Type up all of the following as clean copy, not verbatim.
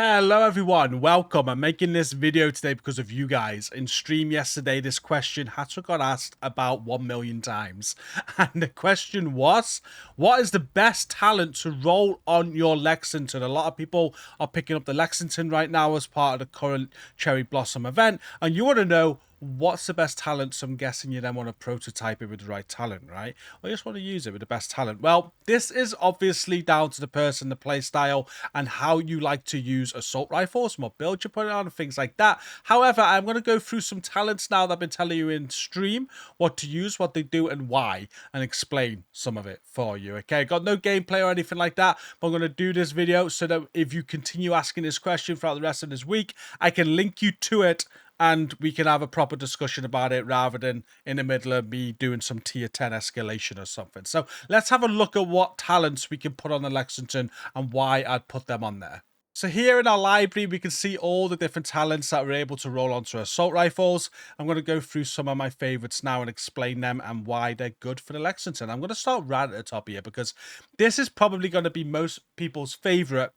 Hello everyone, welcome. I'm making this video today because of you guys. In stream yesterday, this question had to got asked about 1 million times. And the question was, what is the best talent to roll on your Lexington? A lot of people are picking up the Lexington right now as part of the current Cherry Blossom event. And you want to know, what's the best talent? So I'm guessing you then want to prototype it with the right talent, right? Or you just want to use it with the best talent. Well, this is obviously down to the person, the play style, and how you like to use assault rifles, what build you put it on, and things like that. However, I'm going to go through some talents now that I've been telling you in stream, what to use, what they do, and why, and explain some of it for you. Okay, got no gameplay or anything like that, but I'm going to do this video so that if you continue asking this question throughout the rest of this week, I can link you to it and we can have a proper discussion about it rather than in the middle of me doing some tier 10 escalation or something. So let's have a look at what talents we can put on the Lexington and why I'd put them on there. So here in our library, we can see all the different talents that we're able to roll onto assault rifles. I'm going to go through some of my favorites now and explain them and why they're good for the Lexington. I'm going to start right at the top here because this is probably going to be most people's favorite,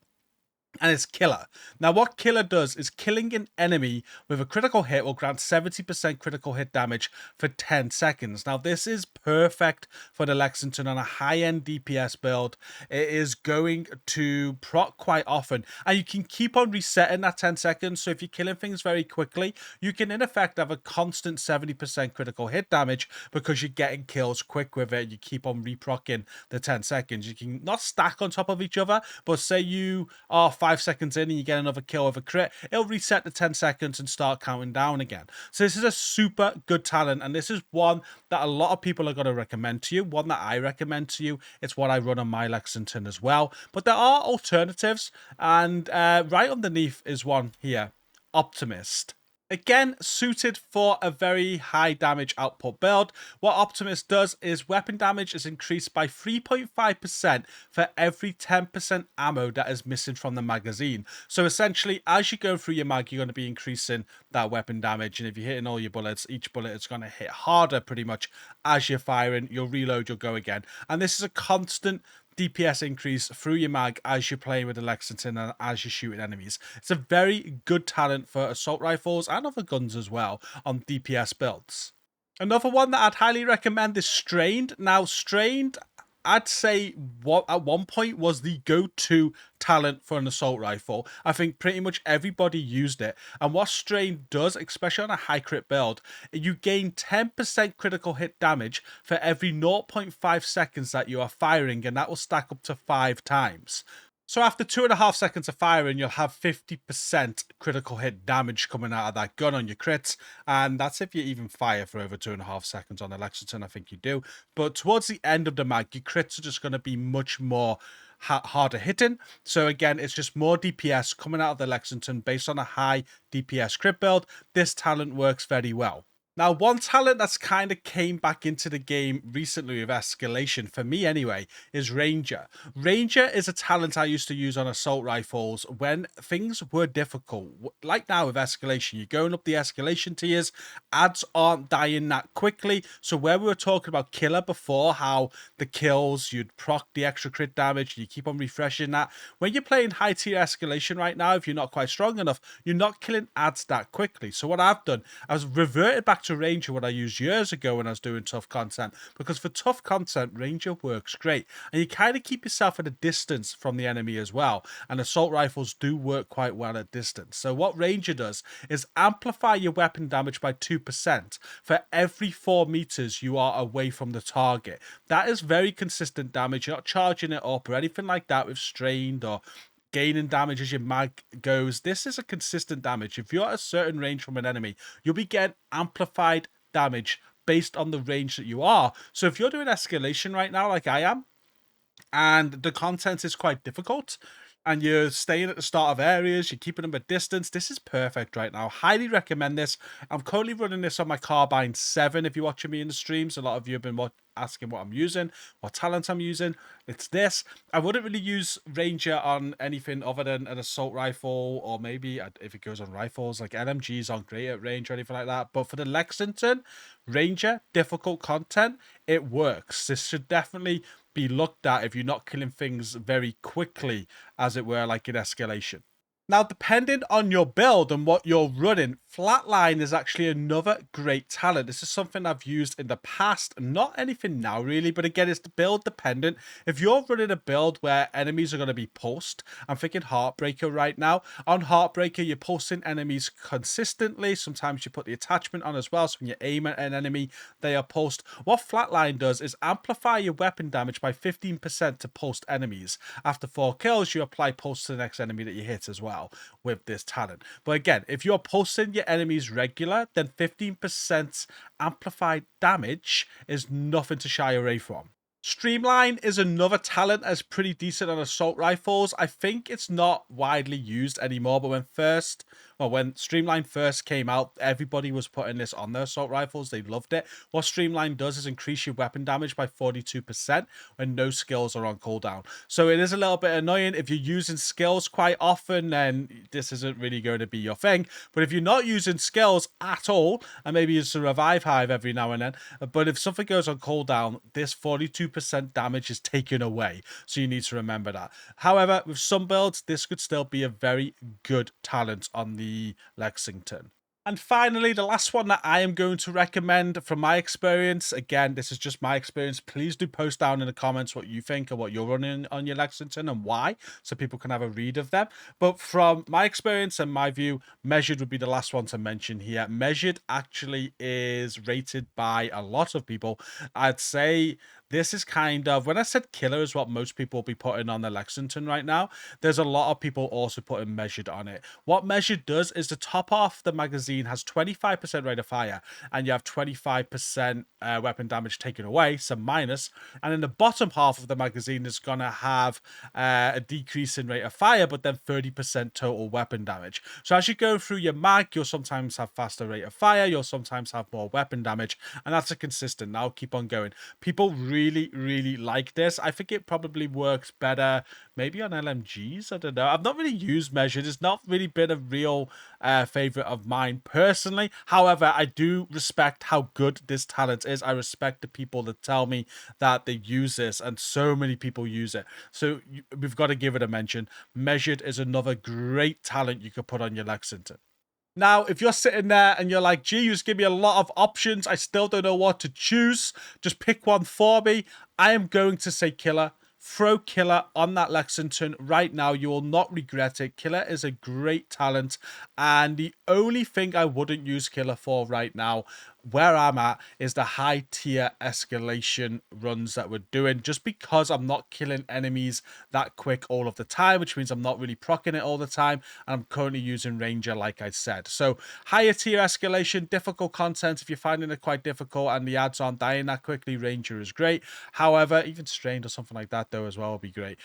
and it's Killer. Now, what Killer does is killing an enemy with a critical hit will grant 70% critical hit damage for 10 seconds. Now, this is perfect for the Lexington on a high-end DPS build. It is going to proc quite often, and you can keep on resetting that 10 seconds. So if you're killing things very quickly, you can in effect have a constant 70% critical hit damage because you're getting kills quick with it. You keep on reprocking the 10 seconds. You can not stack on top of each other, but say you are 5 seconds in and you get another kill with a crit, it'll reset the 10 seconds and start counting down again. So this is a super good talent, and this is one that a lot of people are going to recommend to you, one that I recommend to you. It's what I run on my Lexington as well, but there are alternatives, and right underneath is one here, Optimist. Again, suited for a very high damage output build. What Optimus does is weapon damage is increased by 3.5% for every 10% ammo that is missing from the magazine. So essentially, as you go through your mag, you're going to be increasing that weapon damage. And if you're hitting all your bullets, each bullet is going to hit harder pretty much as you're firing. You'll reload, you'll go again. And this is a constant DPS increase through your mag as you're playing with the Lexington and as you're shooting enemies. It's a very good talent for assault rifles and other guns as well on DPS builds. Another one that I'd highly recommend is Strained. Now, Strained, I'd say what at one point was the go-to talent for an assault rifle. I think pretty much everybody used it. And what Strain does, especially on a high crit build, you gain 10% critical hit damage for every 0.5 seconds that you are firing, and that will stack up to 5 times. So after 2.5 seconds of firing, you'll have 50% critical hit damage coming out of that gun on your crits. And that's if you even fire for over 2.5 seconds on the Lexington, I think you do. But towards the end of the mag, your crits are just going to be much more harder hitting. So again, it's just more DPS coming out of the Lexington based on a high DPS crit build. This talent works very well. Now, one talent that's kind of came back into the game recently with escalation, for me anyway, is Ranger. Ranger is a talent I used to use on assault rifles when things were difficult. Like now with escalation, you're going up the escalation tiers, ads aren't dying that quickly. So where we were talking about Killer before, how the kills, you'd proc the extra crit damage, you keep on refreshing that. When you're playing high tier escalation right now, if you're not quite strong enough, you're not killing ads that quickly. So what I've done, I've reverted back to Ranger, what I used years ago when I was doing tough content, because for tough content, Ranger works great, and you kind of keep yourself at a distance from the enemy as well, and assault rifles do work quite well at distance. So what Ranger does is amplify your weapon damage by 2% for every 4 meters you are away from the target. That is very consistent damage. You're not charging it up or anything like that with Strained or gaining damage as your mag goes. This is a consistent damage. If you're at a certain range from an enemy, you'll be getting amplified damage based on the range that you are. So if you're doing escalation right now, like I am, and the content is quite difficult, and you're staying at the start of areas, you're keeping them at distance, this is perfect right now. Highly recommend this. I'm currently running this on my Carbine 7. If you're watching me in the streams, a lot of you have been asking what I'm using, what talent I'm using. It's this. I wouldn't really use Ranger on anything other than an assault rifle, or maybe if it goes on rifles, like LMGs aren't great at range or anything like that. But for the Lexington, Ranger, difficult content, it works. This should definitely be looked at if you're not killing things very quickly, as it were, like in escalation. Now, depending on your build and what you're running, Flatline is actually another great talent. This is something I've used in the past, not anything now really, but again, it's build dependent. If you're running a build where enemies are going to be pulsed, I'm thinking Heartbreaker right now. On Heartbreaker, you're pulsing enemies consistently. Sometimes you put the attachment on as well, so when you aim at an enemy, they are pulsed. What Flatline does is amplify your weapon damage by 15% to pulsed enemies. After 4 kills, you apply pulse to the next enemy that you hit as well with this talent. But again, if you're pulsing your enemies regular, then 15% amplified damage is nothing to shy away from. Streamline is another talent that's pretty decent on assault rifles. I think it's not widely used anymore, but when Streamline first came out, everybody was putting this on their assault rifles. They loved it. What Streamline does is increase your weapon damage by 42% when no skills are on cooldown. So it is a little bit annoying. If you're using skills quite often, then this isn't really going to be your thing. But if you're not using skills at all, and maybe it's a revive hive every now and then, but if something goes on cooldown, this 42% damage is taken away. So you need to remember that. However, with some builds, this could still be a very good talent on the Lexington. And finally, the last one that I am going to recommend from my experience, again, this is just my experience. Please do post down in the comments what you think and what you're running on your Lexington and why, so people can have a read of them. But from my experience and my view, Measured would be the last one to mention here. Measured actually is rated by a lot of people. I'd say this is kind of, when I said killer is what most people will be putting on the Lexington right now, there's a lot of people also putting Measured on it. What Measured does is the top off the magazine has 25% rate of fire, and you have 25% weapon damage taken away, so minus. And in the bottom half of the magazine is going to have a decrease in rate of fire, but then 30% total weapon damage. So as you go through your mag, you'll sometimes have faster rate of fire, you'll sometimes have more weapon damage, and that's a consistent. Now keep on going. People really like this. I think it probably works better maybe on LMGs. I don't know. I've not really used Measured. It's not really been a real favorite of mine personally. However, I do respect how good this talent is. I respect the people that tell me that they use this, and so many people use it. So we've got to give it a mention. Measured is another great talent you could put on your Lexington. Now, if you're sitting there and you're like, gee, you just give me a lot of options, I still don't know what to choose, just pick one for me, I am going to say Killer. Throw Killer on that Lexington right now. You will not regret it. Killer is a great talent. And the only thing I wouldn't use Killer for right now, where I'm at, is the high tier escalation runs that we're doing. Just because I'm not killing enemies that quick all of the time, which means I'm not really proccing it all the time. And I'm currently using Ranger, like I said. So higher tier escalation, difficult content. If you're finding it quite difficult and the ads aren't dying that quickly, Ranger is great. However, even Strained or something like that though as well would be great.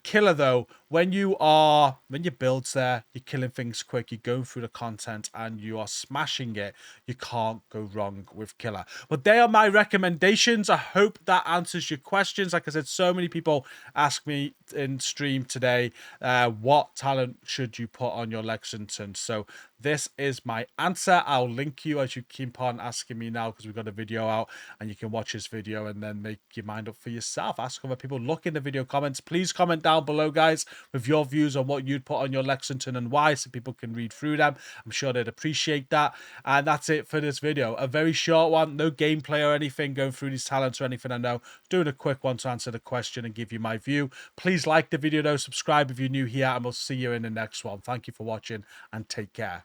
Killer though, when your build's there, you're killing things quick, you're going through the content and you are smashing it, you can't go wrong with Killer. But they are my recommendations. I hope that answers your questions. Like I said, so many people ask me in stream today, what talent should you put on your Lexington? So this is my answer. I'll link you as you keep on asking me now, because we've got a video out and you can watch this video and then make your mind up for yourself. Ask other people, look in the video comments. Please comment down below, guys, with your views on what you'd put on your Lexington and why, so people can read through them. I'm sure they'd appreciate that. And that's it for this video. A very short one, no gameplay or anything going through these talents or anything. I know, doing a quick one to answer the question and give you my view. Please like the video though, subscribe if you're new here, and we'll see you in the next one. Thank you for watching and take care.